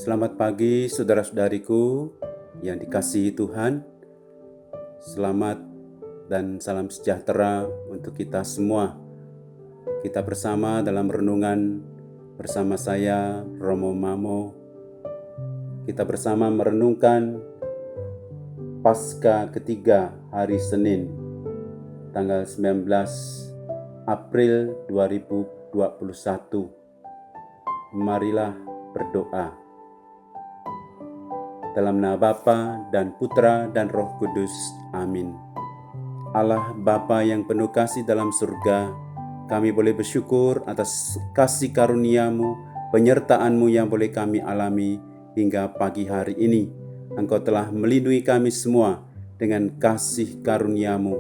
Selamat pagi saudara-saudariku yang dikasihi Tuhan. Selamat dan salam sejahtera untuk kita semua. Kita bersama dalam renungan bersama saya, Romo Mamo. Kita bersama merenungkan Paskah ketiga hari Senin, tanggal 19 April 2021. Marilah berdoa. Dalam nama Bapa dan Putra dan Roh Kudus. Amin. Allah Bapa yang penuh kasih dalam surga, kami boleh bersyukur atas kasih karunia-Mu, penyertaan-Mu yang boleh kami alami hingga pagi hari ini. Engkau telah melindungi kami semua dengan kasih karunia-Mu.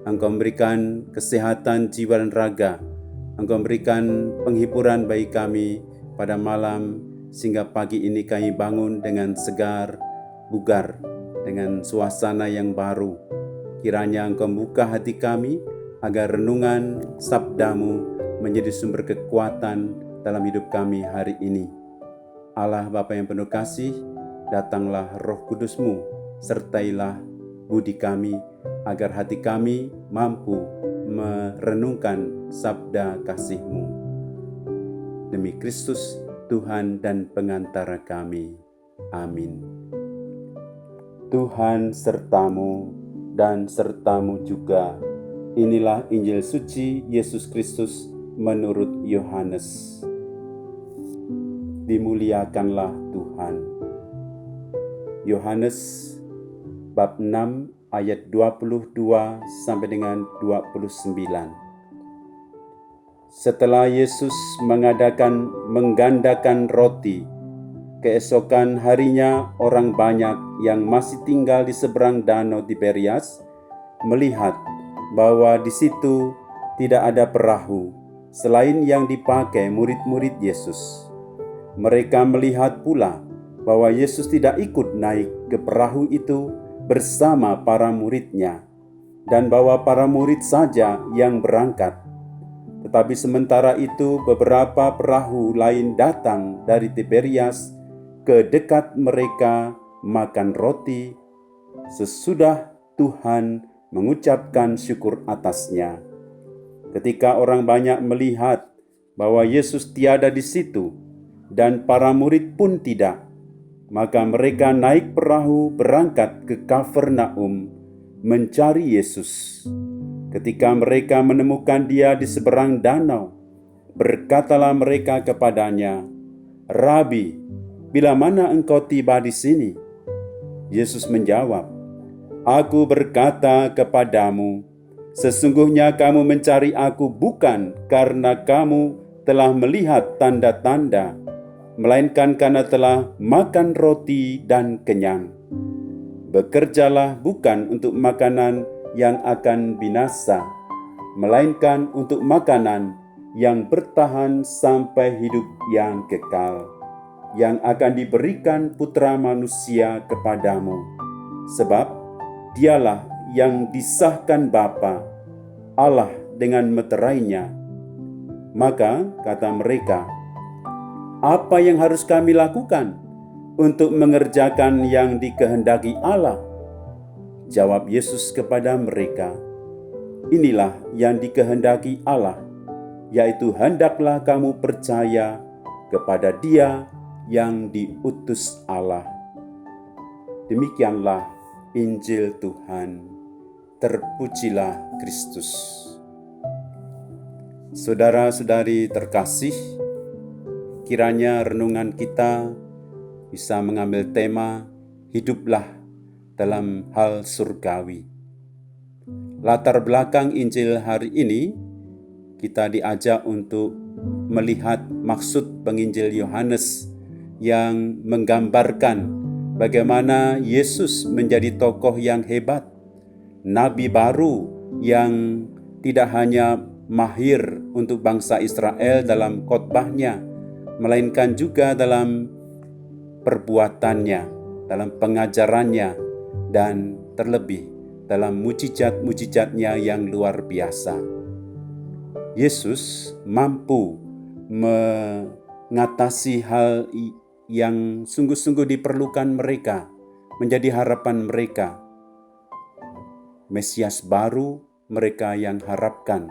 Engkau memberikan kesehatan jiwa dan raga. Engkau memberikan penghiburan bagi kami pada malam, sehingga pagi ini kami bangun dengan segar, bugar, dengan suasana yang baru. Kiranya Engkau membuka hati kami, agar renungan sabda-Mu menjadi sumber kekuatan dalam hidup kami hari ini. Allah Bapa yang penuh kasih, datanglah Roh Kudus-Mu, sertailah budi kami, agar hati kami mampu merenungkan sabda kasih-Mu. Demi Kristus, Tuhan dan pengantara kami. Amin. Tuhan sertamu dan sertamu juga. Inilah Injil suci Yesus Kristus menurut Yohanes. Dimuliakanlah Tuhan. Yohanes bab 6 ayat 22 sampai dengan 29. Setelah Yesus menggandakan roti, keesokan harinya orang banyak yang masih tinggal di seberang danau Tiberias melihat bahwa di situ tidak ada perahu selain yang dipakai murid-murid Yesus. Mereka melihat pula bahwa Yesus tidak ikut naik ke perahu itu bersama para muridnya, dan bahwa para murid saja yang berangkat. Tetapi sementara itu beberapa perahu lain datang dari Tiberias ke dekat mereka makan roti sesudah Tuhan mengucapkan syukur atasnya. Ketika orang banyak melihat bahwa Yesus tiada di situ dan para murid pun tidak, maka mereka naik perahu berangkat ke Kafarnaum mencari Yesus. Ketika mereka menemukan Dia di seberang danau, berkatalah mereka kepadanya, "Rabi, bila mana engkau tiba di sini?" Yesus menjawab, "Aku berkata kepadamu, sesungguhnya kamu mencari Aku bukan karena kamu telah melihat tanda-tanda, melainkan karena telah makan roti dan kenyang. Bekerjalah bukan untuk makanan yang akan binasa, melainkan untuk makanan yang bertahan sampai hidup yang kekal, yang akan diberikan Putra Manusia kepadamu. Sebab Dialah yang disahkan Bapa, Allah dengan meterainya." Maka kata mereka, "Apa yang harus kami lakukan untuk mengerjakan yang dikehendaki Allah?" Jawab Yesus kepada mereka, "Inilah yang dikehendaki Allah, yaitu hendaklah kamu percaya kepada Dia yang diutus Allah." Demikianlah Injil Tuhan. Terpujilah Kristus. Saudara-saudari terkasih, kiranya renungan kita bisa mengambil tema hiduplah dalam hal surgawi. Latar belakang Injil hari ini, kita diajak untuk melihat maksud penginjil Yohanes yang menggambarkan bagaimana Yesus menjadi tokoh yang hebat, nabi baru yang tidak hanya mahir untuk bangsa Israel dalam khotbahnya, melainkan juga dalam perbuatannya, dalam pengajarannya, dan terlebih dalam mujizat-mujizatnya yang luar biasa. Yesus mampu mengatasi hal yang sungguh-sungguh diperlukan mereka, menjadi harapan mereka. Mesias baru mereka yang harapkan.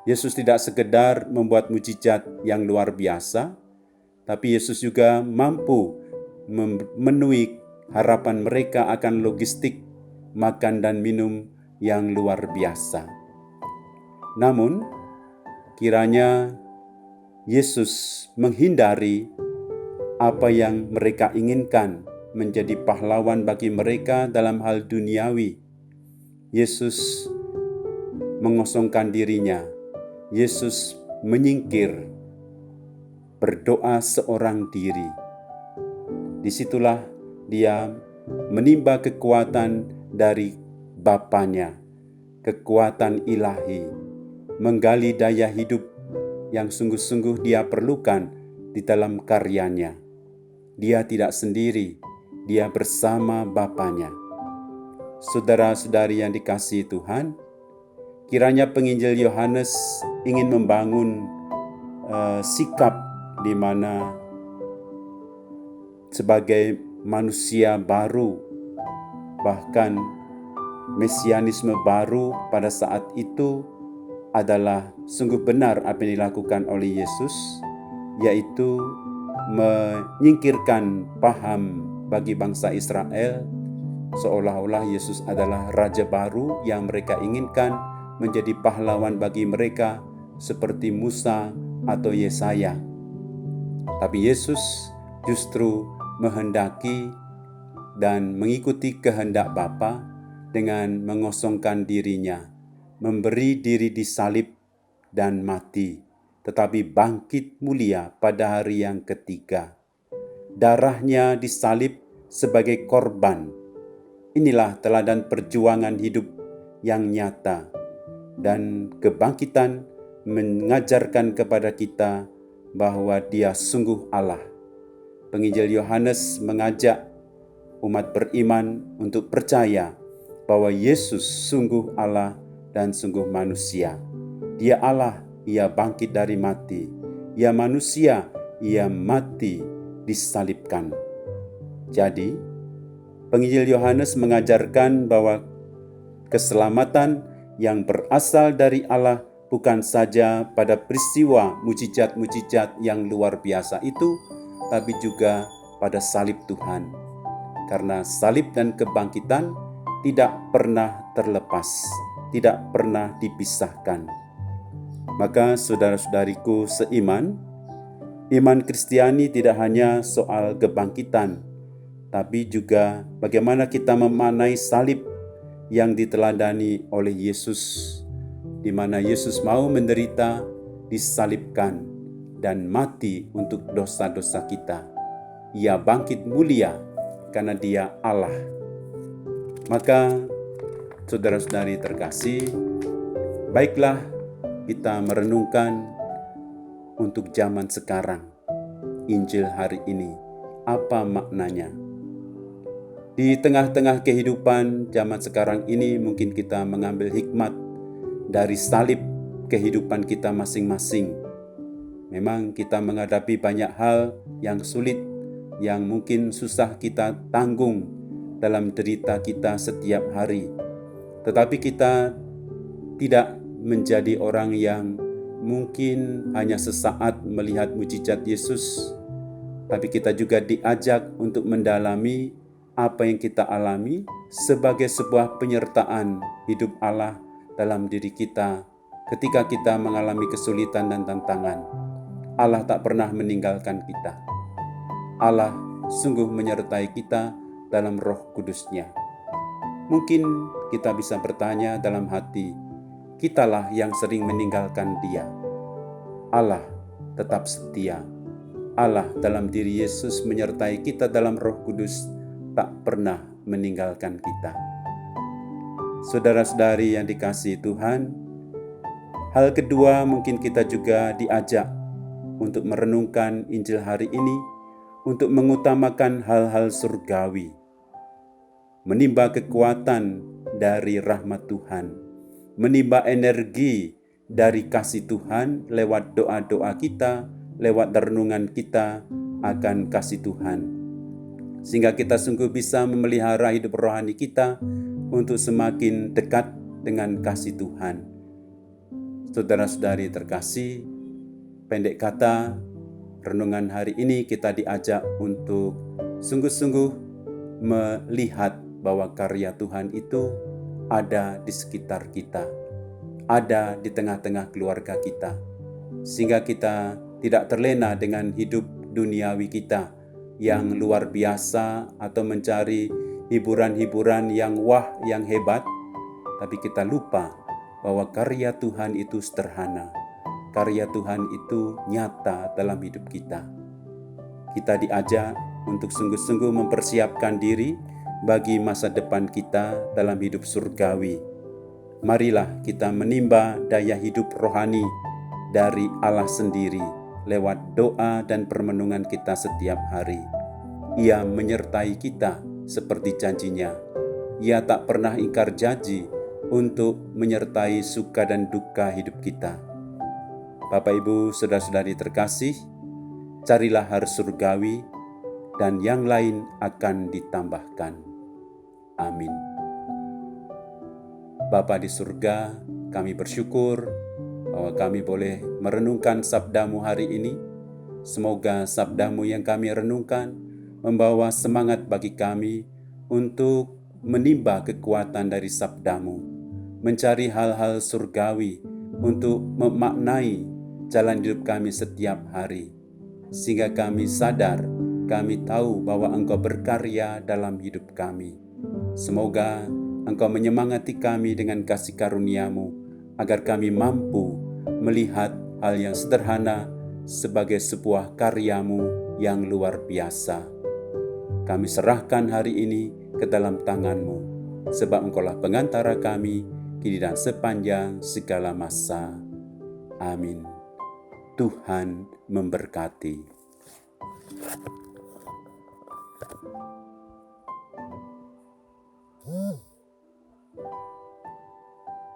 Yesus tidak sekedar membuat mujizat yang luar biasa, tapi Yesus juga mampu memenuhi harapan mereka akan logistik makan dan minum yang luar biasa. Namun, kiranya Yesus menghindari apa yang mereka inginkan menjadi pahlawan bagi mereka dalam hal duniawi. Yesus mengosongkan dirinya. Yesus menyingkir, berdoa seorang diri. Disitulah dia menimba kekuatan dari Bapanya, kekuatan ilahi, menggali daya hidup yang sungguh-sungguh dia perlukan di dalam karyanya. Dia tidak sendiri, dia bersama Bapanya. Saudara-saudari yang dikasihi Tuhan, kiranya penginjil Yohanes ingin membangun sikap di mana sebagai manusia baru, bahkan mesianisme baru pada saat itu adalah sungguh benar apa yang dilakukan oleh Yesus, yaitu menyingkirkan paham bagi bangsa Israel seolah-olah Yesus adalah raja baru yang mereka inginkan menjadi pahlawan bagi mereka seperti Musa atau Yesaya. Tapi Yesus justru menghendaki dan mengikuti kehendak Bapa dengan mengosongkan dirinya, memberi diri disalib dan mati, tetapi bangkit mulia pada hari yang ketiga. Darahnya disalib sebagai korban. Inilah teladan perjuangan hidup yang nyata, dan kebangkitan mengajarkan kepada kita bahwa Dia sungguh Allah. Penginjil Yohanes mengajak umat beriman untuk percaya bahwa Yesus sungguh Allah dan sungguh manusia. Dia Allah, Ia bangkit dari mati. Ia manusia, Ia mati disalibkan. Jadi, penginjil Yohanes mengajarkan bahwa keselamatan yang berasal dari Allah bukan saja pada peristiwa mujizat-mujizat yang luar biasa itu, tapi juga pada salib Tuhan. Karena salib dan kebangkitan tidak pernah terlepas, tidak pernah dipisahkan. Maka saudara-saudariku seiman, iman Kristiani tidak hanya soal kebangkitan, tapi juga bagaimana kita memaknai salib yang diteladani oleh Yesus, di mana Yesus mau menderita, disalibkan, dan mati untuk dosa-dosa kita. Ia bangkit mulia karena Dia Allah. Maka saudara-saudari terkasih, baiklah kita merenungkan untuk zaman sekarang, Injil hari ini, apa maknanya? Di tengah-tengah kehidupan zaman sekarang ini mungkin kita mengambil hikmat dari salib kehidupan kita masing-masing. Memang kita menghadapi banyak hal yang sulit, yang mungkin susah kita tanggung dalam derita kita setiap hari. Tetapi kita tidak menjadi orang yang mungkin hanya sesaat melihat mujizat Yesus, tapi kita juga diajak untuk mendalami apa yang kita alami sebagai sebuah penyertaan hidup Allah dalam diri kita ketika kita mengalami kesulitan dan tantangan. Allah tak pernah meninggalkan kita. Allah sungguh menyertai kita dalam Roh Kudus-Nya. Mungkin kita bisa bertanya dalam hati, kitalah yang sering meninggalkan Dia. Allah tetap setia. Allah dalam diri Yesus menyertai kita dalam Roh Kudus, tak pernah meninggalkan kita. Saudara-saudari yang dikasihi Tuhan, hal kedua mungkin kita juga diajak untuk merenungkan Injil hari ini, untuk mengutamakan hal-hal surgawi, menimba kekuatan dari rahmat Tuhan, menimba energi dari kasih Tuhan lewat doa-doa kita, lewat renungan kita, akan kasih Tuhan, sehingga kita sungguh bisa memelihara hidup rohani kita untuk semakin dekat dengan kasih Tuhan. Saudara-saudari terkasih, pendek kata, renungan hari ini kita diajak untuk sungguh-sungguh melihat bahwa karya Tuhan itu ada di sekitar kita, ada di tengah-tengah keluarga kita, sehingga kita tidak terlena dengan hidup duniawi kita yang luar biasa atau mencari hiburan-hiburan yang wah, yang hebat, tapi kita lupa bahwa karya Tuhan itu sederhana. Karya Tuhan itu nyata dalam hidup kita. Kita diajak untuk sungguh-sungguh mempersiapkan diri bagi masa depan kita dalam hidup surgawi. Marilah kita menimba daya hidup rohani dari Allah sendiri lewat doa dan permenungan kita setiap hari. Ia menyertai kita seperti janjinya. Ia tak pernah ingkar janji untuk menyertai suka dan duka hidup kita. Bapak, Ibu, saudara-saudari terkasih, carilah harta surgawi dan yang lain akan ditambahkan. Amin. Bapa di surga, kami bersyukur bahwa kami boleh merenungkan sabda-Mu hari ini. Semoga sabda-Mu yang kami renungkan membawa semangat bagi kami untuk menimba kekuatan dari sabda-Mu, mencari hal-hal surgawi untuk memaknai jalan hidup kami setiap hari, sehingga kami sadar, kami tahu bahwa Engkau berkarya dalam hidup kami. Semoga Engkau menyemangati kami dengan kasih karunia-Mu, agar kami mampu melihat hal yang sederhana sebagai sebuah karya-Mu yang luar biasa. Kami serahkan hari ini ke dalam tangan-Mu, sebab Engkaulah pengantara kami kini dan sepanjang segala masa. Amin. Tuhan memberkati.